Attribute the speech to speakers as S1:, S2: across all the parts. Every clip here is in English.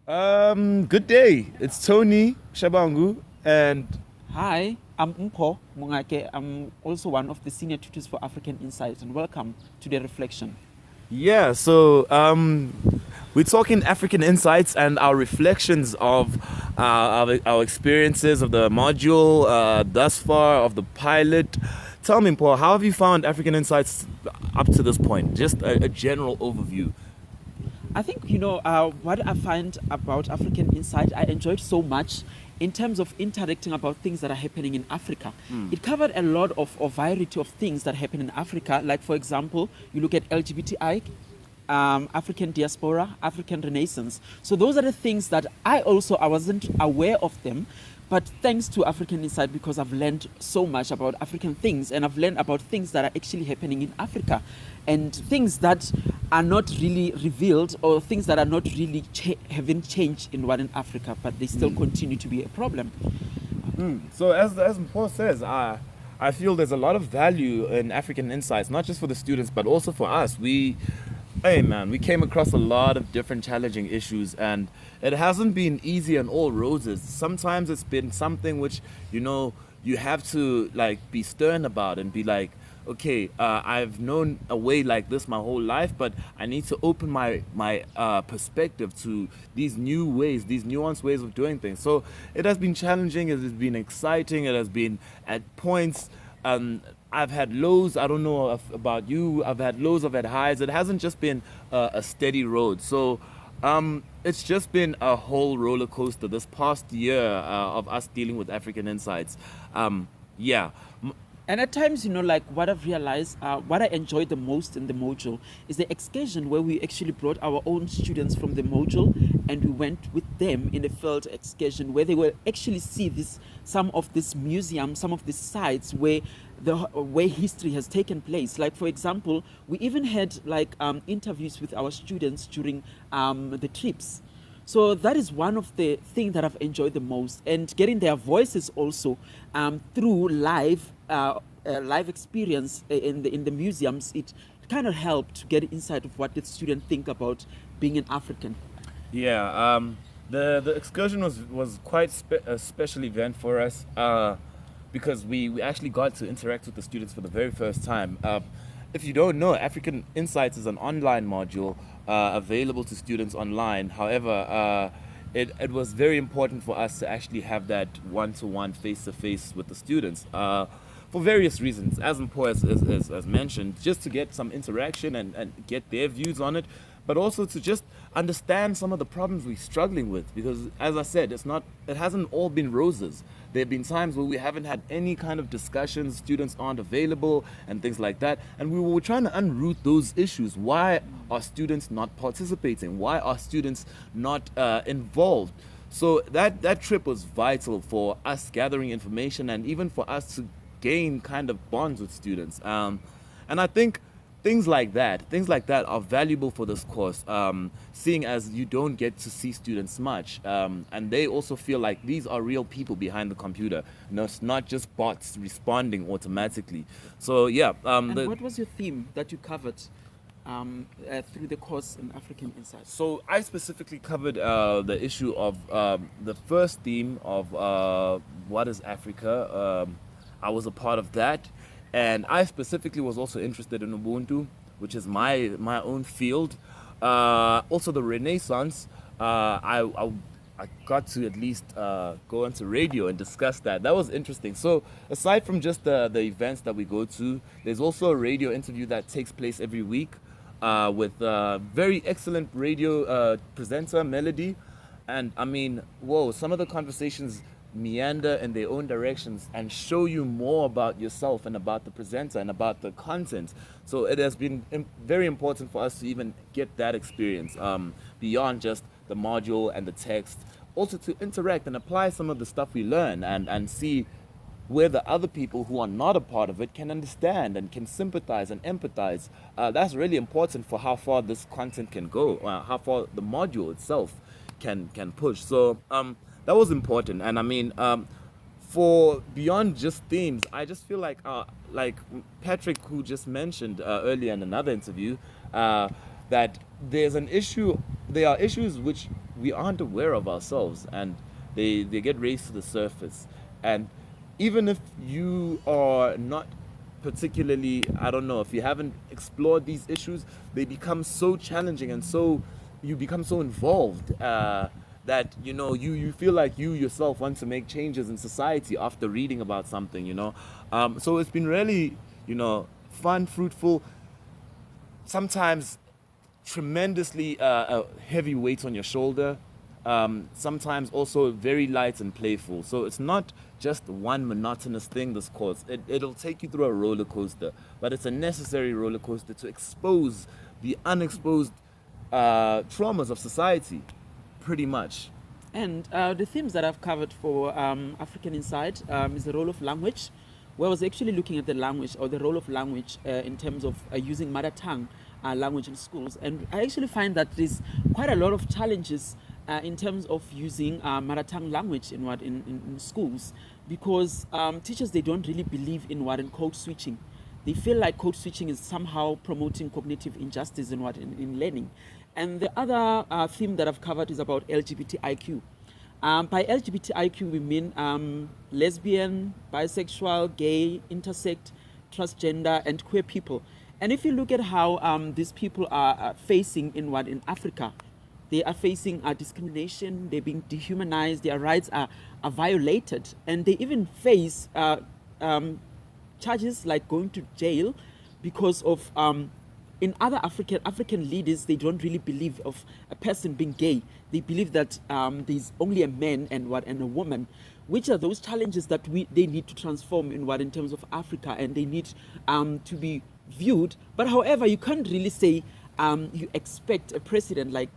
S1: Good day. It's Tony Shabangu, and
S2: Hi, I'm Mpho Mungake. I'm also one of the senior tutors for African Insight, and welcome to the reflection.
S1: yeah, we're talking African insights and our reflections of our experiences of the module thus far of the pilot. Tell me, Paul, how have you found African insights up to this point? Just a general overview.
S2: I think, what I find about African Insight, I enjoyed so much in terms of interacting about things that are happening in Africa. It covered a lot of a variety of things that happen in Africa. Like, for example, you look at LGBTI, African diaspora, African Renaissance. So those are the things that I wasn't aware of them, but thanks to African Insight, because I've learned so much about African things, and I've learned about things that are actually happening in Africa, and things that are not really revealed, or things that are not really haven't changed in one in Africa, but they still continue to be a problem.
S1: So as Paul says, I feel there's a lot of value in African insights, not just for the students but also for us. Hey man, we came across a lot of different challenging issues, and it hasn't been easy on all roses. Sometimes it's been something which you have to like be stern about and be like, okay, I've known a way like this my whole life, but I need to open my perspective to these new ways, these nuanced ways of doing things. So it has been challenging, it has been exciting, it has been at points. I've had lows. I don't know about you. I've had lows. I've had highs. It hasn't just been a steady road. So it's just been a whole roller coaster this past year of us dealing with African insights. Yeah.
S2: And at times, like what I've realized, what I enjoyed the most in the module is the excursion where we actually brought our own students from the module and we went with them in a field excursion where they will actually see some of this museum, some of these sites where history has taken place. Like, for example, we even had like interviews with our students during the trips. So that is one of the things that I've enjoyed the most, and getting their voices also through live experience in the museums. It kind of helped to get insight of what the students think about being an African.
S1: Yeah. The excursion was quite a special event for us because we actually got to interact with the students for the very first time. If you don't know, African Insights is an online module available to students online. However, it was very important for us to actually have that one-to-one, face-to-face with the students for various reasons. As Mpho has mentioned, just to get some interaction and get their views on it, but also to just understand some of the problems we're struggling with. Because, as I said, it hasn't all been roses. There have been times where we haven't had any kind of discussions, students aren't available, and things like that. And we were trying to unroot those issues. Why are students not participating? Why are students not involved? So that trip was vital for us gathering information and even for us to gain kind of bonds with students. And I think things like that are valuable for this course, seeing as you don't get to see students much, and they also feel like these are real people behind the computer. It's not just bots responding automatically. So yeah.
S2: And what was your theme that you covered through the course in African Insights?
S1: So I specifically covered the issue of the first theme of what is Africa. I was a part of that. And I specifically was also interested in Ubuntu, which is my own field. Also the Renaissance. I got to at least go onto radio and discuss that. That was interesting. So aside from just the events that we go to, there's also a radio interview that takes place every week with very excellent radio presenter, Melody. And I mean, whoa, some of the conversations meander in their own directions and show you more about yourself and about the presenter and about the content. So it has been very important for us to even get that experience beyond just the module and the text, also to interact and apply some of the stuff we learn and see where the other people who are not a part of it can understand and can sympathize and empathize. That's really important for how far this content can go, how far the module itself can push. So that was important. And I mean, for beyond just themes, I just feel like Patrick, who just mentioned earlier in another interview, that there are issues which we aren't aware of ourselves, and they get raised to the surface. And even if you are not particularly, I don't know, if you haven't explored these issues, they become so challenging, and so you become so involved, that you feel like you yourself want to make changes in society after reading about something. So it's been really, fun, fruitful, sometimes tremendously heavy weight on your shoulder, sometimes also very light and playful. So it's not just one monotonous thing, this course. It'll take you through a roller coaster, but it's a necessary roller coaster to expose the unexposed traumas of society, pretty much.
S2: And the themes that I've covered for African Insight is the role of language, where I was actually looking at the language or the role of language in terms of using mother tongue language in schools. And I actually find that there's quite a lot of challenges in terms of using mother tongue language in schools, because teachers, they don't really believe in code switching. They feel like code switching is somehow promoting cognitive injustice in learning. And the other theme that I've covered is about LGBTIQ. By LGBTIQ, we mean lesbian, bisexual, gay, intersect, transgender, and queer people. And if you look at how these people are facing in Africa, they are facing discrimination, they're being dehumanized, their rights are violated, and they even face charges like going to jail because of in other African leaders, they don't really believe of a person being gay. They believe that there's only a man and a woman, which are those challenges that they need to transform in terms of Africa, and they need to be viewed. But however, you can't really say you expect a president like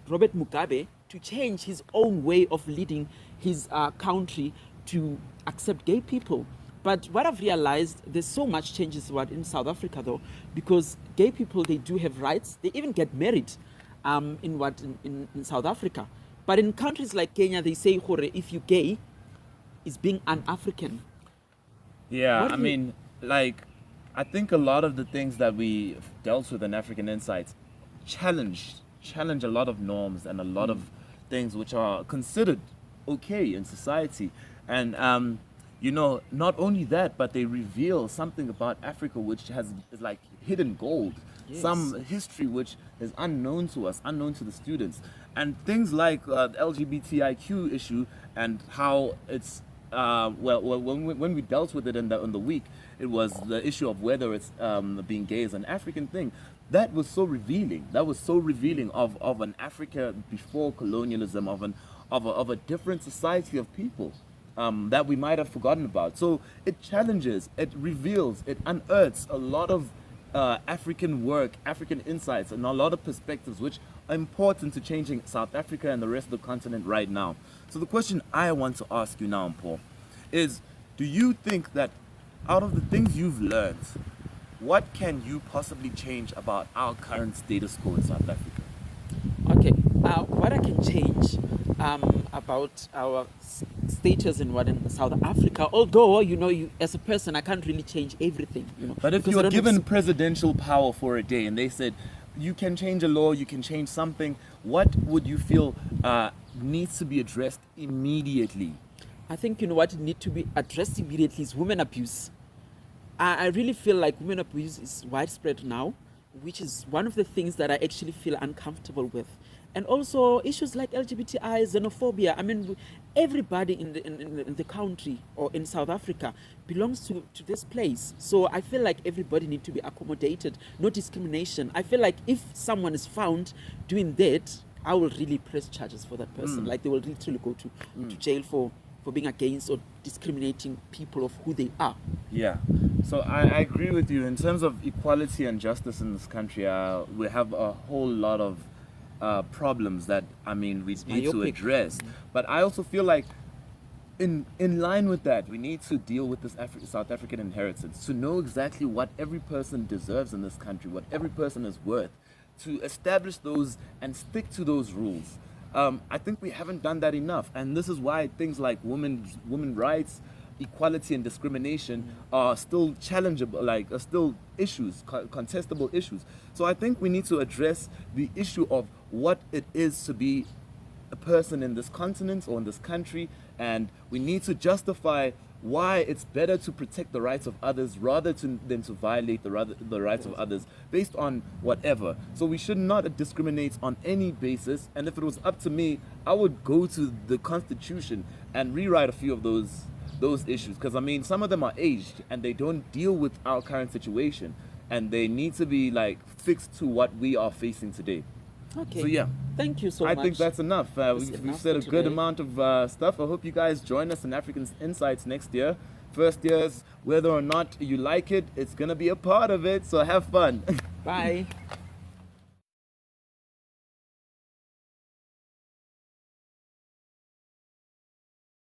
S2: Robert Mugabe to change his own way of leading his country to accept gay people. But what I've realized, there's so much changes in South Africa though, because gay people, they do have rights. They even get married in South Africa. But in countries like Kenya, they say, if you're gay, it's being un-African.
S1: Yeah, I think a lot of the things that we dealt with in African Insights challenge a lot of norms and a lot of things which are considered okay in society. And not only that, but they reveal something about Africa which is like hidden gold. Yes. Some history which is unknown to us, unknown to the students. And things like the LGBTIQ issue and how it's, when we dealt with it in the week, it was the issue of whether it's being gay is an African thing. That was so revealing. That was so revealing of an Africa before colonialism, of a different society of people. That we might have forgotten about. So it challenges, it reveals, it unearths a lot of African work, African insights, and a lot of perspectives which are important to changing South Africa and the rest of the continent right now. So the question I want to ask you now, Mpho, is do you think that out of the things you've learned, what can you possibly change about our current status quo in South Africa?
S2: Okay, what I can change about our status in South Africa, although you as a person, I can't really change everything.
S1: But if you were given presidential power for a day and they said you can change a law, you can change something, what would you feel needs to be addressed immediately?
S2: I think what needs to be addressed immediately is women abuse. I really feel like women abuse is widespread now, which is one of the things that I actually feel uncomfortable with. And also issues like LGBTI, xenophobia. I mean, everybody in the country or in South Africa belongs to this place. So I feel like everybody needs to be accommodated, no discrimination. I feel like if someone is found doing that, I will really press charges for that person. Like they will literally go to jail for being against or discriminating people of who they are.
S1: Yeah. So I agree with you. In terms of equality and justice in this country, we have a whole lot of problems that we need to address. But I also feel like in line with that, we need to deal with this South African inheritance, to know exactly what every person deserves in this country, what every person is worth, to establish those and stick to those rules. I think we haven't done that enough, and this is why things like women rights, equality and discrimination are still challengeable, are still issues, contestable issues. So I think we need to address the issue of what it is to be a person in this continent or in this country, and we need to justify why it's better to protect the rights of others rather than to violate the rights of others based on whatever. So we should not discriminate on any basis. And if it was up to me, I would go to the Constitution and rewrite a few of those issues, because I mean, some of them are aged and they don't deal with our current situation, and they need to be like fixed to what we are facing today.
S2: Okay.
S1: So yeah,
S2: Thank you so
S1: I
S2: much.
S1: think that's enough.
S2: That's
S1: We've
S2: enough
S1: said a
S2: for
S1: good
S2: today.
S1: amount of stuff. I hope you guys join us in African Insights next year. First years, whether or not you like it, it's gonna be a part of it. So have fun.
S2: Bye.